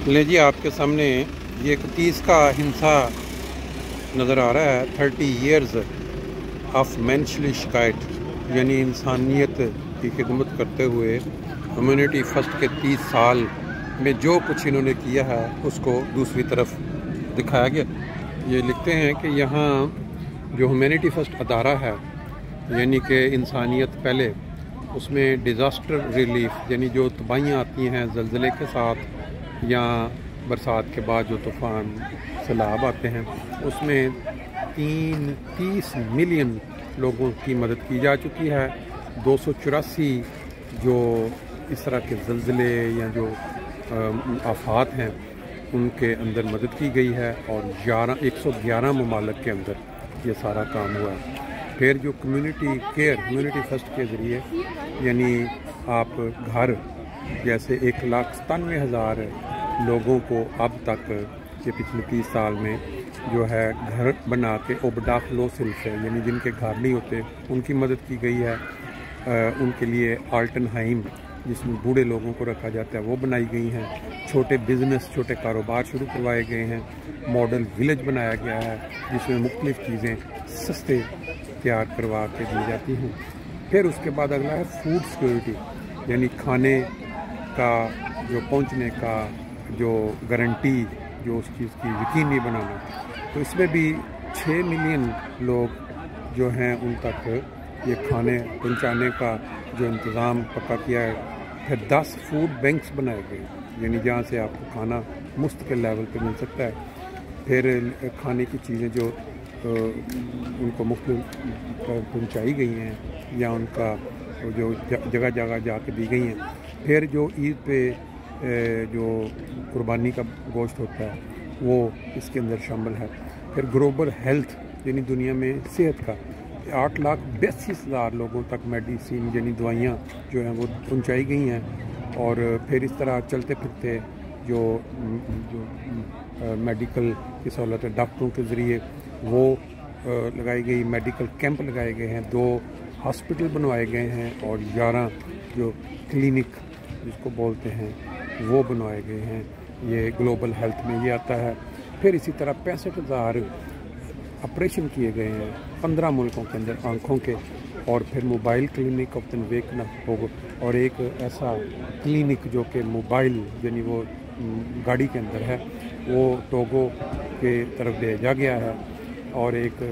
لے جی آپ کے سامنے یہ ایک 30 کا ہنسا نظر آ رہا ہے. 30 ایئرز آف مینشلی شکایت، یعنی انسانیت کی خدمت کرتے ہوئے کمیونٹی فرسٹ کے 30 سال میں جو کچھ انہوں نے کیا ہے اس کو دوسری طرف دکھایا گیا. یہ لکھتے ہیں کہ یہاں جو ہیومینٹی فرسٹ ادارہ ہے، یعنی کہ انسانیت پہلے، اس میں ڈیزاسٹر ریلیف، یعنی جو تباہیاں آتی ہیں زلزلے کے ساتھ یا برسات کے بعد جو طوفان سیلاب آتے ہیں، اس میں 30 ملین لوگوں کی مدد کی جا چکی ہے. 284 جو اس طرح کے زلزلے یا جو آفات ہیں ان کے اندر مدد کی گئی ہے، اور 111 ممالک کے اندر یہ سارا کام ہوا ہے. پھر جو کمیونٹی کیئر، کمیونٹی فرسٹ کے ذریعے، یعنی آپ گھر جیسے 1,97,000 لوگوں کو اب تک یہ پچھلے 30 سال میں جو ہے گھر بنا کے اوبڈاف لو سلف ہے، یعنی جن کے گھر نہیں ہوتے ان کی مدد کی گئی ہے. ان کے لیے آلٹن ہائم جس میں بوڑھے لوگوں کو رکھا جاتا ہے وہ بنائی گئی ہیں. چھوٹے بزنس، چھوٹے کاروبار شروع کروائے گئے ہیں. ماڈل ولیج بنایا گیا ہے جس میں مختلف چیزیں سستے تیار کروا کے دی جاتی ہیں. پھر اس کے بعد اگلا ہے فوڈ سیکورٹی، یعنی کھانے کا جو پہنچنے کا جو گارنٹی، جو اس چیز کی یقینی بنانا. تو اس میں بھی 6 ملین لوگ جو ہیں ان تک یہ کھانے پہنچانے کا جو انتظام پکا کیا ہے. پھر 10 فوڈ بینکس بنائے گئے، یعنی جہاں سے آپ کو کھانا مستقل لیول پہ مل سکتا ہے. پھر کھانے کی چیزیں جو ان کو مختلف پہنچائی گئی ہیں یا ان کا جو جگہ جگہ جا کے دی گئی ہیں. پھر جو عید پہ جو قربانی کا گوشت ہوتا ہے وہ اس کے اندر شامل ہے. پھر گلوبل ہیلتھ، یعنی دنیا میں صحت کا 8,82,000 لوگوں تک میڈیسین یعنی دوائیاں جو ہیں وہ پہنچائی گئی ہیں. اور پھر اس طرح چلتے پھرتے جو میڈیکل کی سہولت ہے ڈاکٹروں کے ذریعے وہ لگائی گئی. میڈیکل کیمپ لگائے گئے ہیں، 2 ہاسپٹل بنوائے گئے ہیں، اور 11 جو کلینک جس کو بولتے ہیں وہ بنوائے گئے ہیں. یہ گلوبل ہیلتھ میں یہ آتا ہے. پھر اسی طرح 65,000 آپریشن کیے گئے ہیں 15 ملکوں کے اندر آنکھوں کے. اور پھر موبائل کلینک آف ویکنا ہوگا، اور ایک ایسا کلینک جو کہ موبائل یعنی وہ گاڑی کے اندر ہے، وہ ٹوگو کے طرف بھیجا گیا ہے. اور ایک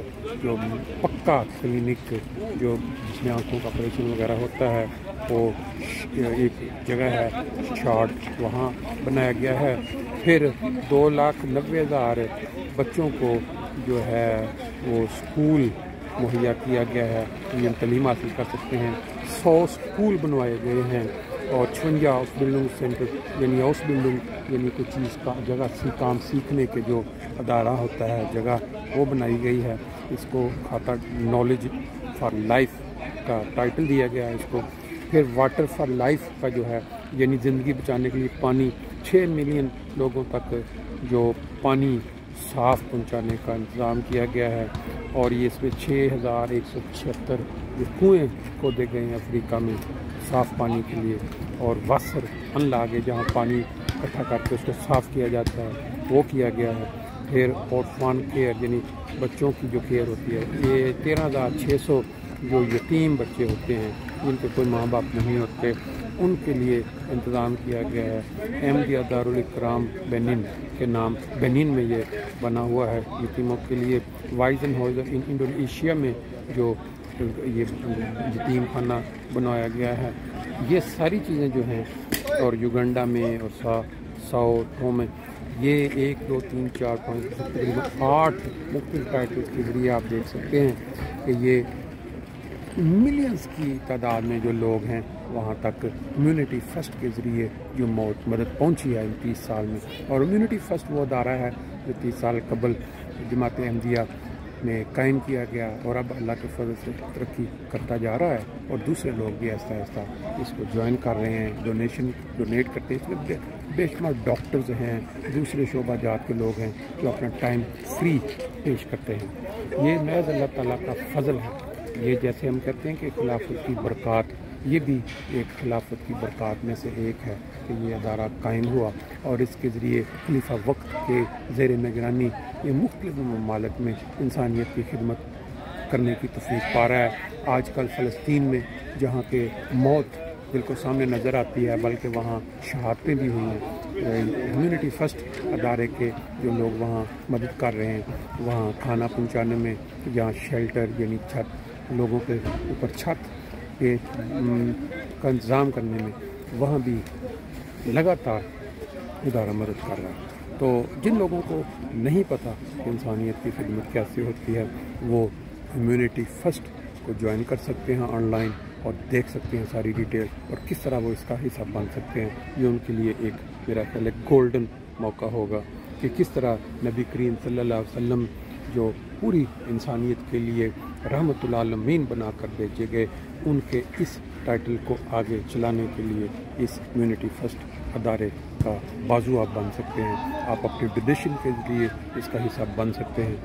جو پکا کلینک جو جس میں آنکھوں کا آپریشن وغیرہ ہوتا ہے وہ ایک جگہ ہے شارٹ، وہاں بنایا گیا ہے. پھر 2,90,000 بچوں کو جو ہے وہ اسکول مہیا کیا گیا ہے، یہ تعلیم حاصل کر سکتے ہیں. 100 اسکول بنوائے گئے ہیں، اور 56 ہاؤس بلڈنگ سینٹر، یعنی ہاؤس بلڈنگ یعنی کوئی چیز کا جگہ کام سیکھنے کے جو ادارہ ہوتا ہے جگہ وہ بنائی گئی ہے. اس کو کھاتا نالج فار لائف کا ٹائٹل دیا گیا ہے اس کو. پھر واٹر فار لائف کا جو ہے یعنی زندگی بچانے کے لیے پانی، 6 ملین لوگوں تک جو پانی صاف پہنچانے کا انتظام کیا گیا ہے. اور یہ اس میں 6,176 جو کنویں کھودے گئے ہیں افریقہ میں صاف پانی کے لیے. اور واسر ان لاگے جہاں پانی اکٹھا کر کے اس کو صاف کیا جاتا ہے وہ کیا گیا ہے. پھر اورفان کیئر یعنی بچوں کی جو کیئر ہوتی ہے، یہ 13,600 جو یتیم بچے ہوتے ہیں جن کے کوئی ماں باپ نہیں ہوتے ان کے لیے انتظام کیا گیا ہے. احمدیہ دارالکرام بینن کے نام بینن میں یہ بنا ہوا ہے یتیموں کے لیے. وائزن ہاؤزر انڈونیشیا میں جو یہ یتیم خانہ بنایا گیا ہے. یہ ساری چیزیں جو ہیں، اور یوگنڈا میں اور ساؤ ٹومے، یہ 1 2 3 4 5 تقریباً 8 مختلف ٹائٹلز کے ذریعے آپ دیکھ سکتے ہیں کہ یہ ملینز کی تعداد میں جو لوگ ہیں وہاں تک کمیونٹی فرسٹ کے ذریعے جو مدد پہنچی ہے ان 30 سال میں. اور کمیونٹی فرسٹ وہ ادارہ ہے جو 30 سال قبل جماعت احمدیہ میں قائم کیا گیا، اور اب اللہ کے فضل سے ترقی کرتا جا رہا ہے. اور دوسرے لوگ بھی آہستہ آہستہ اس کو جوائن کر رہے ہیں، ڈونیٹ کرتے ہیں. اس میں بے شمار ڈاکٹرز ہیں، دوسرے شعبہ جات کے لوگ ہیں جو اپنا ٹائم فری پیش کرتے ہیں. یہ محض اللہ تعالیٰ کا فضل ہے. یہ جیسے ہم کہتے ہیں کہ خلافت کی برکات یہ بھی ایک خلافت کی برکات میں سے ایک ہے کہ یہ ادارہ قائم ہوا اور اس کے ذریعے خلیفہ وقت کے زیر نگرانی یہ مختلف ممالک میں انسانیت کی خدمت کرنے کی توفیق پا رہا ہے۔ آج کل فلسطین میں جہاں کہ موت بالکل سامنے نظر آتی ہے بلکہ وہاں شہادتیں بھی ہوئی ہیں، ہیومینٹی فرسٹ ادارے کے جو لوگ وہاں مدد کر رہے ہیں، وہاں کھانا پہنچانے میں یا شیلٹر یعنی چھت، لوگوں کے اوپر چھت کے کا انتظام کرنے میں، وہاں بھی لگاتار ادارہ مدد کر رہا ہے۔ تو جن لوگوں کو نہیں پتہ کہ انسانیت کی خدمت کیسے ہوتی ہے وہ ہیومینٹی فرسٹ کو جوائن کر سکتے ہیں آن لائن اور دیکھ سکتے ہیں ساری ڈیٹیل اور کس طرح وہ اس کا حصہ بن سکتے ہیں۔ یہ ان کے لیے ایک میرا خیال ہے گولڈن موقع ہوگا کہ کس طرح نبی کریم صلی اللہ علیہ وسلم جو پوری انسانیت کے لیے رحمت العالمین بنا کر بھیجے گئے، ان کے اس ٹائٹل کو آگے چلانے کے لیے اس ہیومینٹی فرسٹ ادارے کا بازو آپ بن سکتے ہیں۔ آپ اپنے ڈونیشن کے ذریعے اس کا حصہ بن سکتے ہیں۔